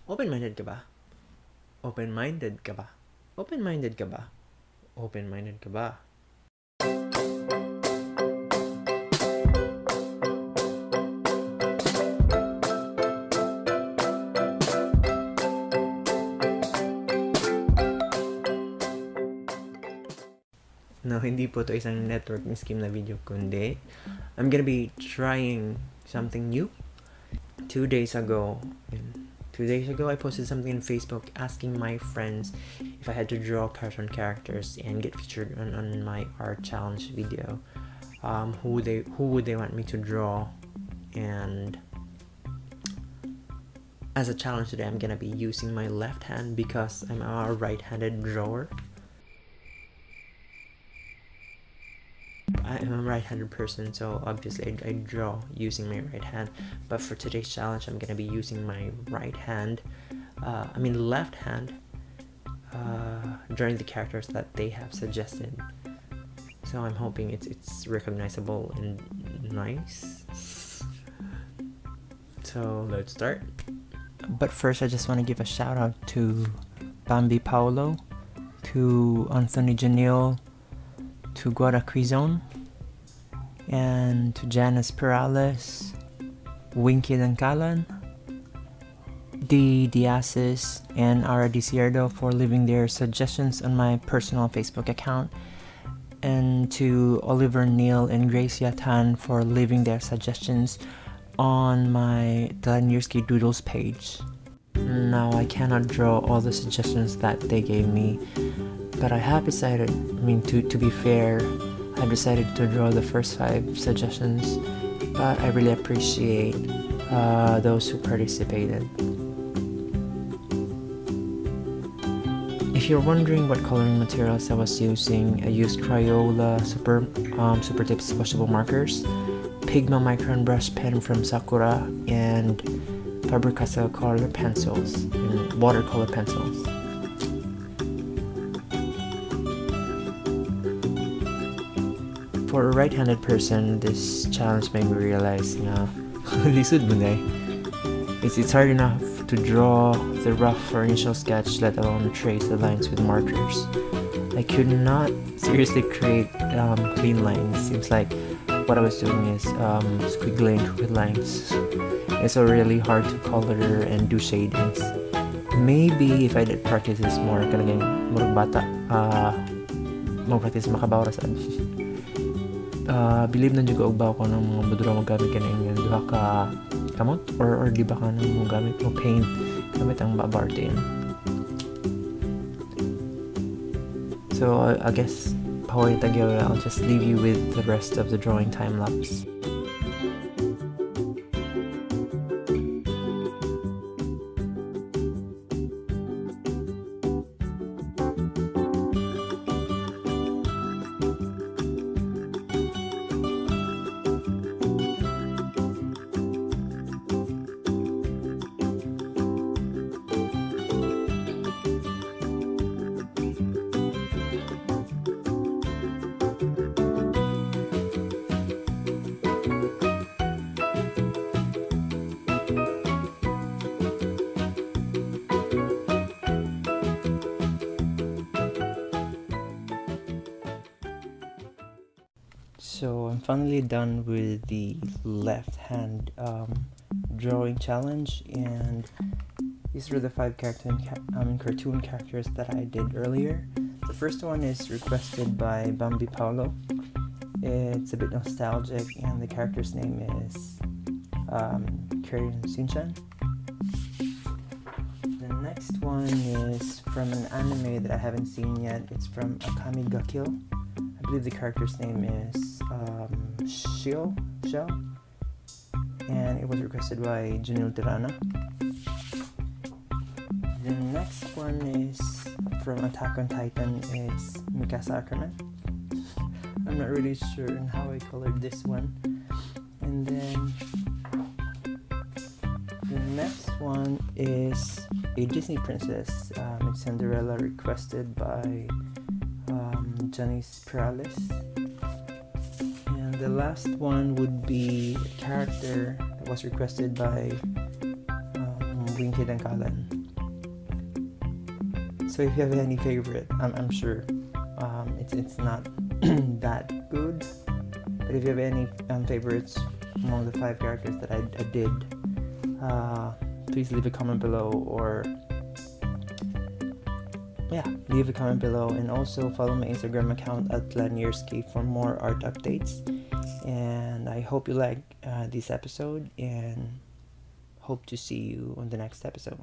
Open-minded ka ba? Open-minded ka ba? Open-minded ka ba? Open-minded ka ba? No, hindi po to isang networking scheme na video, kundi I'm gonna be trying something new. 2 days ago, I posted something on Facebook asking my friends if I had to draw cartoon characters and get featured on my art challenge video, who would they want me to draw. And as a challenge today, I'm gonna be using my left hand because I'm a right-handed drawer. I'm a right-handed person, so obviously I draw using my right hand. But for today's challenge, I'm gonna be using my left hand, drawing the characters that they have suggested. So I'm hoping it's recognizable and nice. So let's start. But first, I just want to give a shout out to Bambi Paolo, to Anthony Janil, to Guara Quizon, and to Janice Perales, Winky Dancalan, D. Diasis, and Ara Desierdo for leaving their suggestions on my personal Facebook account, and to Oliver Neal and Gracia Tan for leaving their suggestions on my Talanierski Doodles page. Now, I cannot draw all the suggestions that they gave me, but I have decided, to be fair, I've decided to draw the first 5 suggestions, but I really appreciate those who participated. If you're wondering what coloring materials I was using, I used Crayola Super Tip Squashable Markers, Pigma Micron Brush Pen from Sakura, and Faber-Castell color pencils and watercolor pencils. For a right-handed person, this challenge made me realize lisod mo na. It's hard enough to draw the rough or initial sketch, let alone trace the lines with markers. I could not seriously create clean lines. Seems like what I was doing is squiggling with lines. It's so really hard to color and do shadings. Maybe if I did practice this more, kanaging murag bata, mag-practice makabawra sa believe na juga og ko ng mga budura magamit ka ng duha ka kamot or di ba ka nang magamit mo paint gamit ang babartin. So I guess I'll just leave you with the rest of the drawing time lapse. So I'm finally done with the left hand drawing challenge, and these were the 5 cartoon characters that I did earlier. The first one is requested by Bambi Paolo. It's a bit nostalgic, and the character's name is Karen Shinchan. The next one is from an anime that I haven't seen yet. It's from Akame ga Kill. I believe the character's name is Shell, and it was requested by Janil Tirana. The next one is from Attack on Titan. It's Mikasa Ackerman. I'm not really sure on how I colored this one. And then the next one is a Disney princess. It's Cinderella, requested by Janice Perales. And the last one would be a character that was requested by Winky Dancalan. So if you have any favorite, I'm sure it's not that good. But if you have any favorites among the 5 characters that I did, please leave a comment below, or leave a comment below, and also follow my Instagram account at Lanierski for more art updates. And I hope you like this episode, and hope to see you on the next episode.